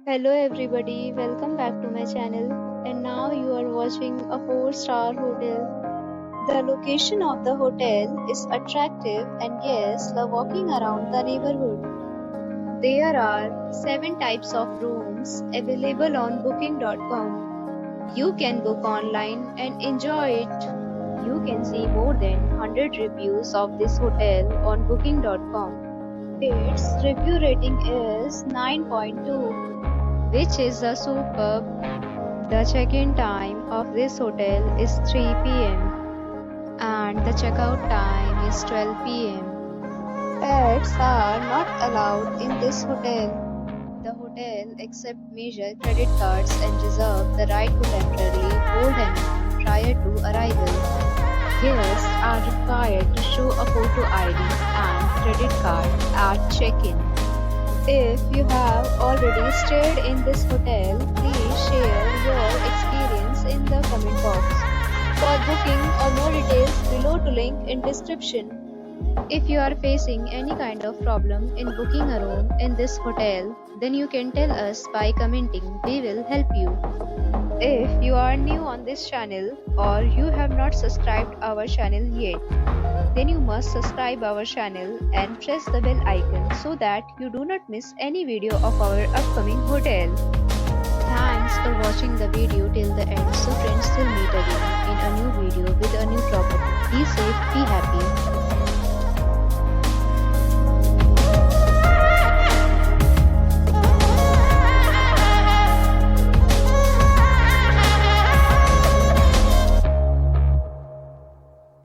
Hello everybody, welcome back to my channel. And now you are watching a 4-star hotel. The location of the hotel is attractive and guests love walking around the neighborhood. There are 7 types of rooms available on booking.com. You can book online and enjoy it. You can see more than 100 reviews of this hotel on booking.com. Its review rating is 9.2, which is a superb. The check-in time of this hotel is 3 p.m. and the checkout time is 12 p.m. Pets are not allowed in this hotel. The hotel accepts major credit cards and reserves the right to temporarily hold an amount prior to arrival. Guests are required to show a photo ID and credit card at check-in. If you have already stayed in this hotel, please share your experience in the comment box. For booking or more details, below to link in description. If you are facing any kind of problem in booking a room in this hotel, then you can tell us by commenting. We will help you. If you are new on this channel or you have not subscribed our channel yet, then you must subscribe our channel and press the bell icon so that you do not miss any video of our upcoming hotel. Thanks for watching the video till the end. So friends, will meet again in a new video with a new property. Be safe, be happy.